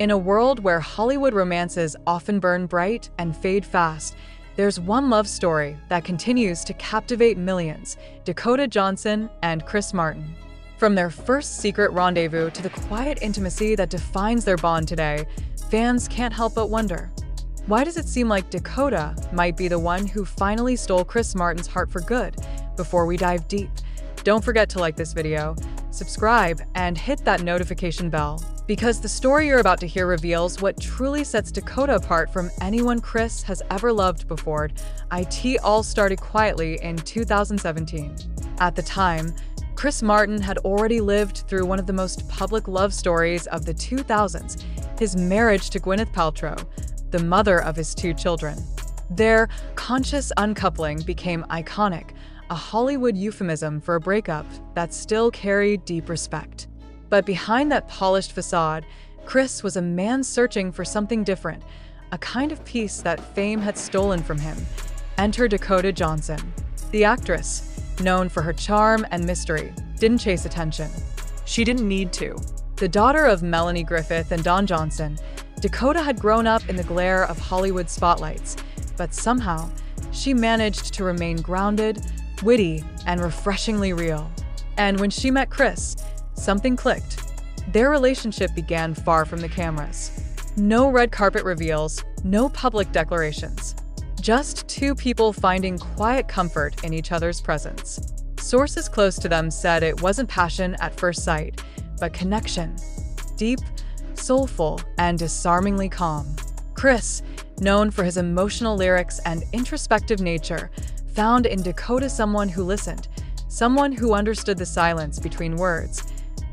In a world where Hollywood romances often burn bright and fade fast, there's one love story that continues to captivate millions: Dakota Johnson and Chris Martin. From their first secret rendezvous to the quiet intimacy that defines their bond today, fans can't help but wonder, why does it seem like Dakota might be the one who finally stole Chris Martin's heart for good? Before we dive deep, don't forget to like this video, subscribe, and hit that notification bell, because the story you're about to hear reveals what truly sets Dakota apart from anyone Chris has ever loved before. It all started quietly in 2017. At the time, Chris Martin had already lived through one of the most public love stories of the 2000s, his marriage to Gwyneth Paltrow, the mother of his two children. Their conscious uncoupling became iconic, a Hollywood euphemism for a breakup that still carried deep respect. But behind that polished facade, Chris was a man searching for something different, a kind of peace that fame had stolen from him. Enter Dakota Johnson. The actress, known for her charm and mystery, didn't chase attention. She didn't need to. The daughter of Melanie Griffith and Don Johnson, Dakota had grown up in the glare of Hollywood spotlights, but somehow she managed to remain grounded, witty, and refreshingly real. And when she met Chris, something clicked. Their relationship began far from the cameras. No red carpet reveals, no public declarations. Just two people finding quiet comfort in each other's presence. Sources close to them said it wasn't passion at first sight, but connection. Deep, soulful, and disarmingly calm. Chris, known for his emotional lyrics and introspective nature, found in Dakota someone who listened, someone who understood the silence between words.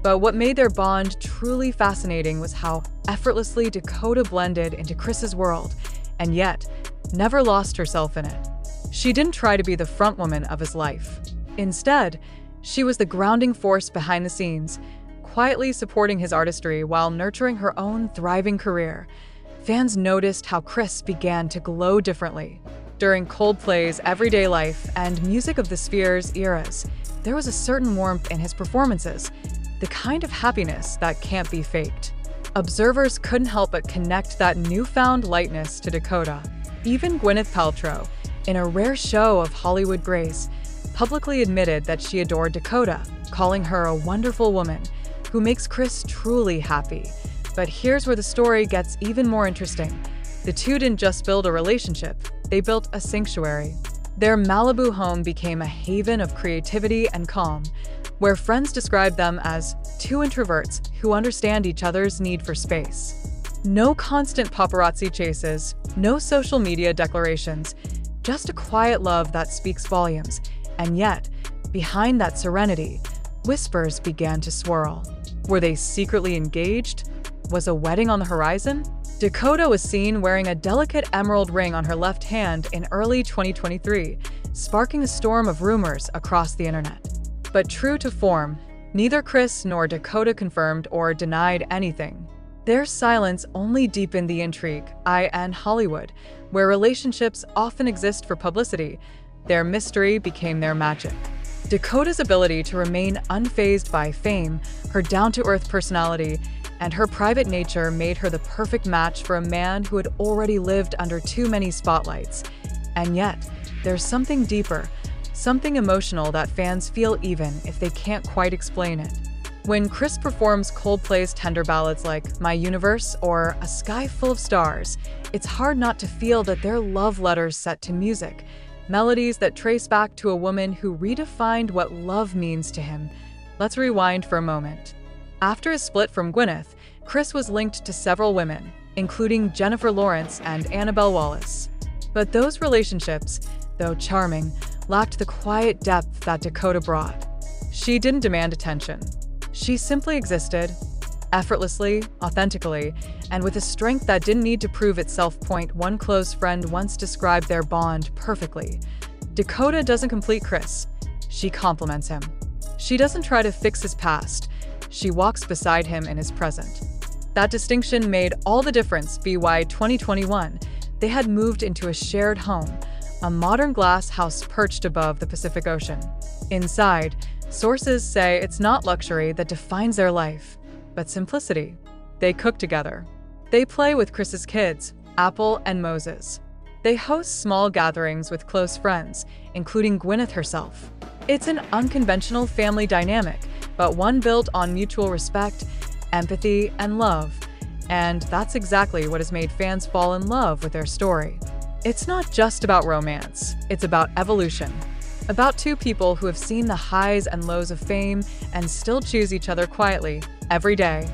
But what made their bond truly fascinating was how effortlessly Dakota blended into Chris's world, and yet never lost herself in it. She didn't try to be the frontwoman of his life. Instead, she was the grounding force behind the scenes, quietly supporting his artistry while nurturing her own thriving career. Fans noticed how Chris began to glow differently. During Coldplay's Everyday Life and Music of the Spheres eras, there was a certain warmth in his performances, the kind of happiness that can't be faked. Observers couldn't help but connect that newfound lightness to Dakota. Even Gwyneth Paltrow, in a rare show of Hollywood grace, publicly admitted that she adored Dakota, calling her a wonderful woman who makes Chris truly happy. But here's where the story gets even more interesting. The two didn't just build a relationship, they built a sanctuary. Their Malibu home became a haven of creativity and calm, where friends described them as two introverts who understand each other's need for space. No constant paparazzi chases, no social media declarations, just a quiet love that speaks volumes. And yet, behind that serenity, whispers began to swirl. Were they secretly engaged? Was a wedding on the horizon? Dakota was seen wearing a delicate emerald ring on her left hand in early 2023, sparking a storm of rumors across the internet. But true to form, neither Chris nor Dakota confirmed or denied anything. Their silence only deepened the intrigue. In Hollywood, where relationships often exist for publicity, their mystery became their magic. Dakota's ability to remain unfazed by fame, her down-to-earth personality, and her private nature made her the perfect match for a man who had already lived under too many spotlights. And yet, there's something deeper, something emotional that fans feel even if they can't quite explain it. When Chris performs Coldplay's tender ballads like My Universe or A Sky Full of Stars, it's hard not to feel that they're love letters set to music, melodies that trace back to a woman who redefined what love means to him. Let's rewind for a moment. After his split from Gwyneth, Chris was linked to several women, including Jennifer Lawrence and Annabelle Wallis. But those relationships, though charming, lacked the quiet depth that Dakota brought. She didn't demand attention. She simply existed, effortlessly, authentically, and with a strength that didn't need to prove itself. One close friend once described their bond perfectly. Dakota doesn't complete Chris, she complements him. She doesn't try to fix his past, she walks beside him in his present. That distinction made all the difference. By 2021, they had moved into a shared home, a modern glass house perched above the Pacific Ocean. Inside, sources say it's not luxury that defines their life, but simplicity. They cook together, They play with Chris's kids, Apple and Moses. They host small gatherings with close friends, including Gwyneth herself. It's an unconventional family dynamic, but one built on mutual respect, empathy, and love. And that's exactly what has made fans fall in love with their story. It's not just about romance, it's about evolution. About two people who have seen the highs and lows of fame and still choose each other quietly, every day.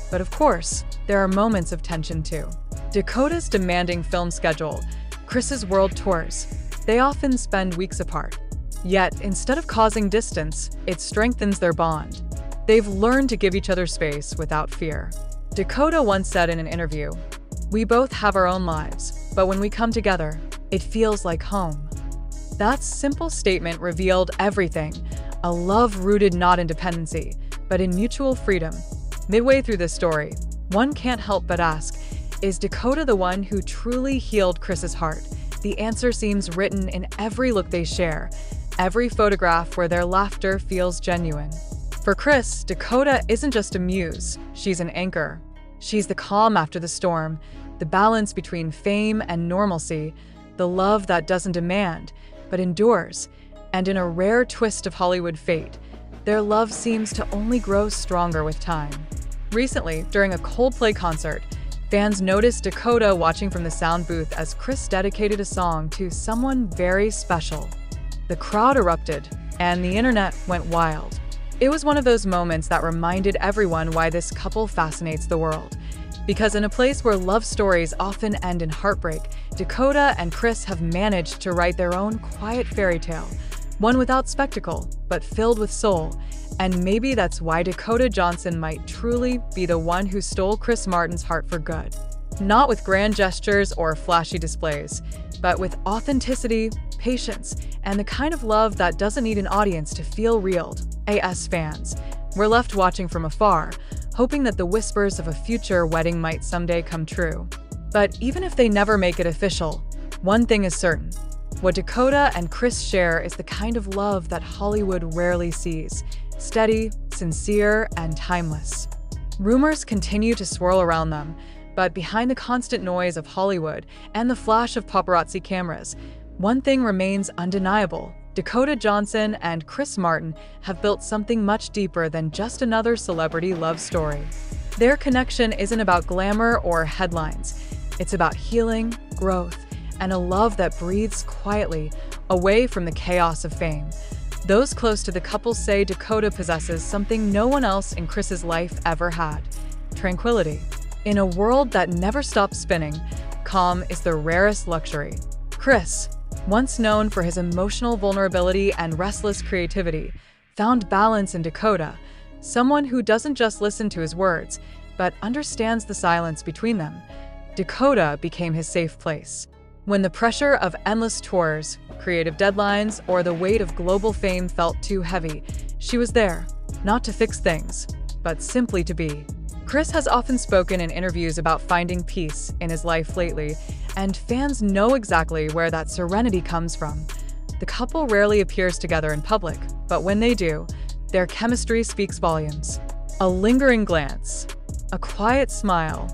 But of course, there are moments of tension too. Dakota's demanding film schedule, Chris's world tours, they often spend weeks apart. Yet, instead of causing distance, it strengthens their bond. They've learned to give each other space without fear. Dakota once said in an interview, "We both have our own lives, but when we come together, it feels like home." That simple statement revealed everything, a love rooted not in dependency, but in mutual freedom. Midway through this story, one can't help but ask, is Dakota the one who truly healed Chris's heart? The answer seems written in every look they share, every photograph where their laughter feels genuine. For Chris, Dakota isn't just a muse, she's an anchor. She's the calm after the storm, the balance between fame and normalcy, the love that doesn't demand, but endures. And in a rare twist of Hollywood fate, their love seems to only grow stronger with time. Recently, during a Coldplay concert, fans noticed Dakota watching from the sound booth as Chris dedicated a song to someone very special. The crowd erupted, and the internet went wild. It was one of those moments that reminded everyone why this couple fascinates the world. Because in a place where love stories often end in heartbreak, Dakota and Chris have managed to write their own quiet fairy tale, one without spectacle, but filled with soul. And maybe that's why Dakota Johnson might truly be the one who stole Chris Martin's heart for good. Not with grand gestures or flashy displays, but with authenticity, patience, and the kind of love that doesn't need an audience to feel real. As fans, we're left watching from afar, hoping that the whispers of a future wedding might someday come true. But even if they never make it official, one thing is certain. What Dakota and Chris share is the kind of love that Hollywood rarely sees. Steady, sincere, and timeless. Rumors continue to swirl around them, but behind the constant noise of Hollywood and the flash of paparazzi cameras, one thing remains undeniable. Dakota Johnson and Chris Martin have built something much deeper than just another celebrity love story. Their connection isn't about glamour or headlines. It's about healing, growth, and a love that breathes quietly, away from the chaos of fame. Those close to the couple say Dakota possesses something no one else in Chris's life ever had: tranquility. In a world that never stops spinning, calm is the rarest luxury. Chris, once known for his emotional vulnerability and restless creativity, found balance in Dakota, someone who doesn't just listen to his words, but understands the silence between them. Dakota became his safe place. When the pressure of endless tours, creative deadlines, or the weight of global fame felt too heavy, she was there, not to fix things, but simply to be. Chris has often spoken in interviews about finding peace in his life lately, and fans know exactly where that serenity comes from. The couple rarely appears together in public, but when they do, their chemistry speaks volumes. A lingering glance, a quiet smile,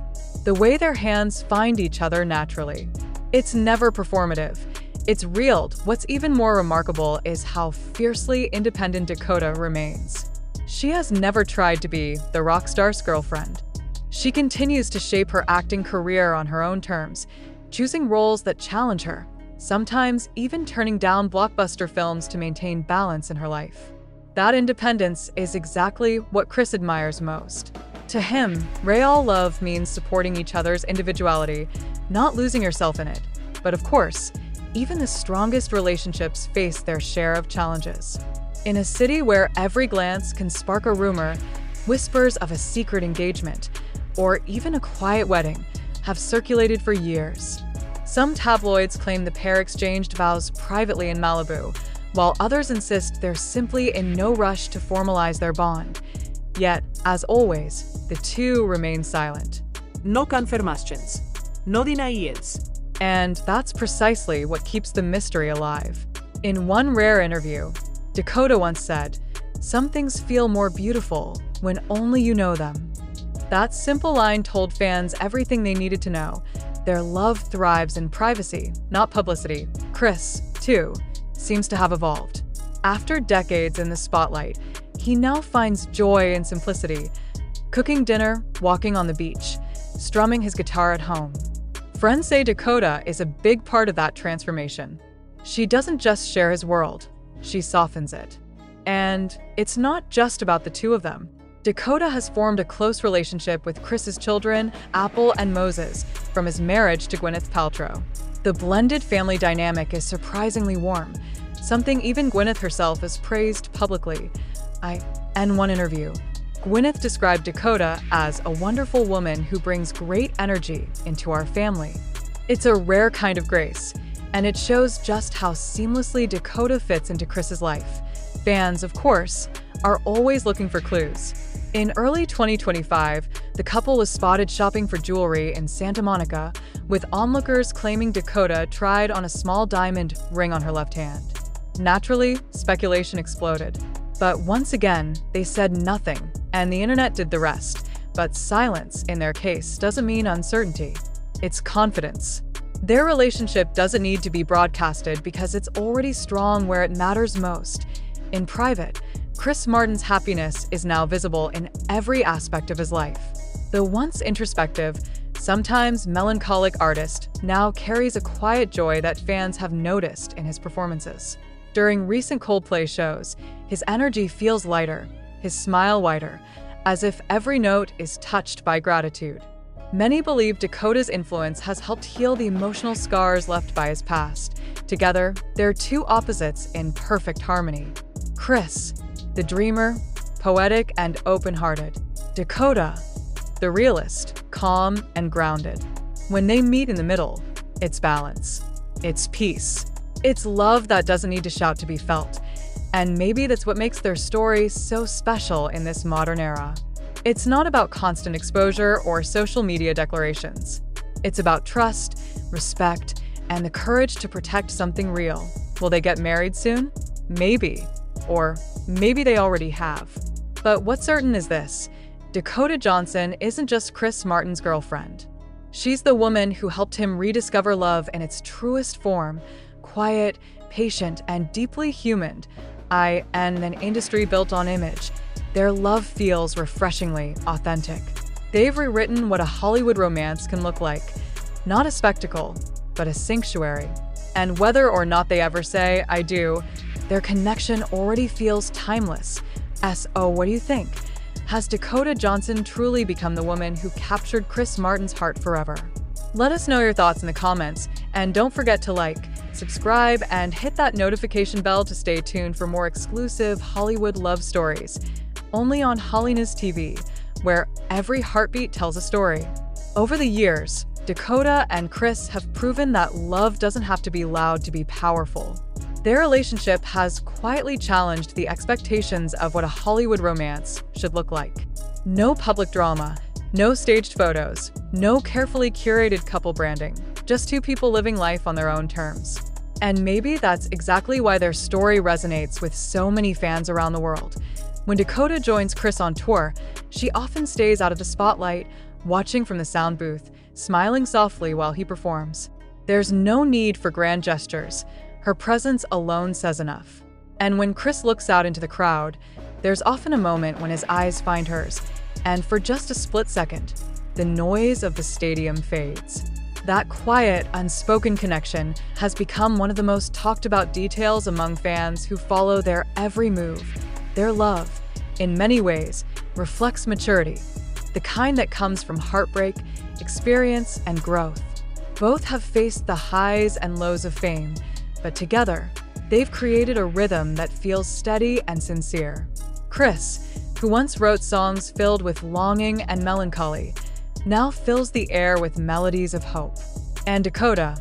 the way their hands find each other naturally. It's never performative. It's real. What's even more remarkable is how fiercely independent Dakota remains. She has never tried to be the rock star's girlfriend. She continues to shape her acting career on her own terms, choosing roles that challenge her, sometimes even turning down blockbuster films to maintain balance in her life. That independence is exactly what Chris admires most. To him, real love means supporting each other's individuality, not losing yourself in it. But of course, even the strongest relationships face their share of challenges. In a city where every glance can spark a rumor, whispers of a secret engagement, or even a quiet wedding, have circulated for years. Some tabloids claim the pair exchanged vows privately in Malibu, while others insist they're simply in no rush to formalize their bond. Yet, as always, the two remain silent. No confirmations, no denials. And that's precisely what keeps the mystery alive. In one rare interview, Dakota once said, "Some things feel more beautiful when only you know them." That simple line told fans everything they needed to know. Their love thrives in privacy, not publicity. Chris, too, seems to have evolved. After decades in the spotlight, he now finds joy in simplicity, cooking dinner, walking on the beach, strumming his guitar at home. Friends say Dakota is a big part of that transformation. She doesn't just share his world, she softens it. And it's not just about the two of them. Dakota has formed a close relationship with Chris's children, Apple and Moses, from his marriage to Gwyneth Paltrow. The blended family dynamic is surprisingly warm, something even Gwyneth herself has praised publicly. In one interview, Gwyneth described Dakota as a wonderful woman who brings great energy into our family. It's a rare kind of grace, and it shows just how seamlessly Dakota fits into Chris's life. Fans, of course, are always looking for clues. In early 2025, the couple was spotted shopping for jewelry in Santa Monica, with onlookers claiming Dakota tried on a small diamond ring on her left hand. Naturally, speculation exploded. But once again, they said nothing, and the internet did the rest. But silence, in their case, doesn't mean uncertainty. It's confidence. Their relationship doesn't need to be broadcasted because it's already strong where it matters most. In private, Chris Martin's happiness is now visible in every aspect of his life. The once introspective, sometimes melancholic artist now carries a quiet joy that fans have noticed in his performances. During recent Coldplay shows, his energy feels lighter, his smile wider, as if every note is touched by gratitude. Many believe Dakota's influence has helped heal the emotional scars left by his past. Together, they're two opposites in perfect harmony. Chris, the dreamer, poetic and open-hearted. Dakota, the realist, calm and grounded. When they meet in the middle, it's balance. It's peace. It's love that doesn't need to shout to be felt. And maybe that's what makes their story so special in this modern era. It's not about constant exposure or social media declarations. It's about trust, respect, and the courage to protect something real. Will they get married soon? Maybe. Or maybe they already have. But what's certain is this: Dakota Johnson isn't just Chris Martin's girlfriend. She's the woman who helped him rediscover love in its truest form, quiet, patient, and deeply human. In an industry built on image, their love feels refreshingly authentic. They've rewritten what a Hollywood romance can look like. Not a spectacle, but a sanctuary. And whether or not they ever say, "I do," their connection already feels timeless. So, what do you think? Has Dakota Johnson truly become the woman who captured Chris Martin's heart forever? Let us know your thoughts in the comments, and don't forget to like, subscribe, and hit that notification bell to stay tuned for more exclusive Hollywood love stories. Only on Hollynews TV, where every heartbeat tells a story. Over the years, Dakota and Chris have proven that love doesn't have to be loud to be powerful. Their relationship has quietly challenged the expectations of what a Hollywood romance should look like. No public drama, no staged photos, no carefully curated couple branding, just two people living life on their own terms. And maybe that's exactly why their story resonates with so many fans around the world. When Dakota joins Chris on tour, she often stays out of the spotlight, watching from the sound booth, smiling softly while he performs. There's no need for grand gestures. Her presence alone says enough. And when Chris looks out into the crowd, there's often a moment when his eyes find hers, and for just a split second, the noise of the stadium fades. That quiet, unspoken connection has become one of the most talked about details among fans who follow their every move. Their love, in many ways, reflects maturity, the kind that comes from heartbreak, experience, and growth. Both have faced the highs and lows of fame, but together, they've created a rhythm that feels steady and sincere. Chris, who once wrote songs filled with longing and melancholy, now fills the air with melodies of hope. And Dakota,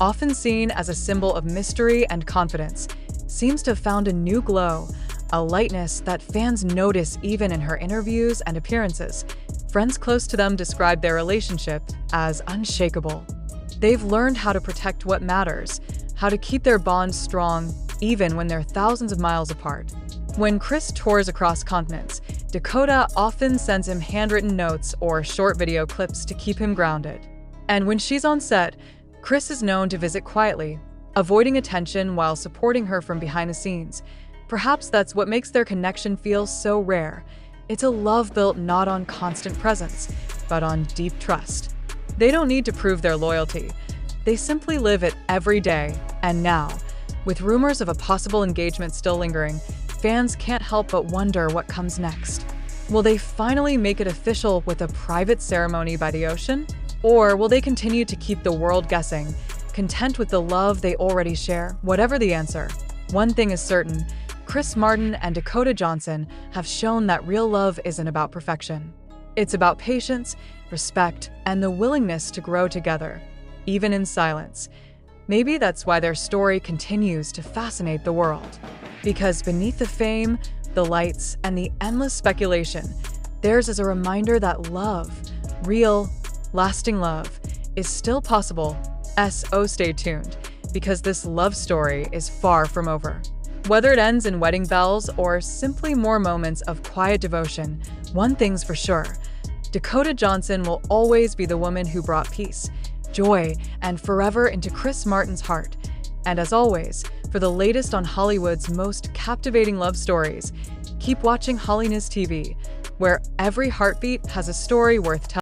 often seen as a symbol of mystery and confidence, seems to have found a new glow, a lightness that fans notice even in her interviews and appearances. Friends close to them describe their relationship as unshakable. They've learned how to protect what matters, how to keep their bond strong even when they're thousands of miles apart. When Chris tours across continents, Dakota often sends him handwritten notes or short video clips to keep him grounded. And when she's on set, Chris is known to visit quietly, avoiding attention while supporting her from behind the scenes. Perhaps that's what makes their connection feel so rare. It's a love built not on constant presence, but on deep trust. They don't need to prove their loyalty. They simply live it every day. And now, with rumors of a possible engagement still lingering, fans can't help but wonder what comes next. Will they finally make it official with a private ceremony by the ocean? Or will they continue to keep the world guessing, content with the love they already share? Whatever the answer, one thing is certain: Chris Martin and Dakota Johnson have shown that real love isn't about perfection. It's about patience, respect, and the willingness to grow together, even in silence. Maybe that's why their story continues to fascinate the world. Because beneath the fame, the lights, and the endless speculation, theirs is a reminder that love, real, lasting love, is still possible. So stay tuned, because this love story is far from over. Whether it ends in wedding bells or simply more moments of quiet devotion, one thing's for sure: Dakota Johnson will always be the woman who brought peace, joy, and forever into Chris Martin's heart. And as always, for the latest on Hollywood's most captivating love stories, keep watching Hollynews TV, where every heartbeat has a story worth telling.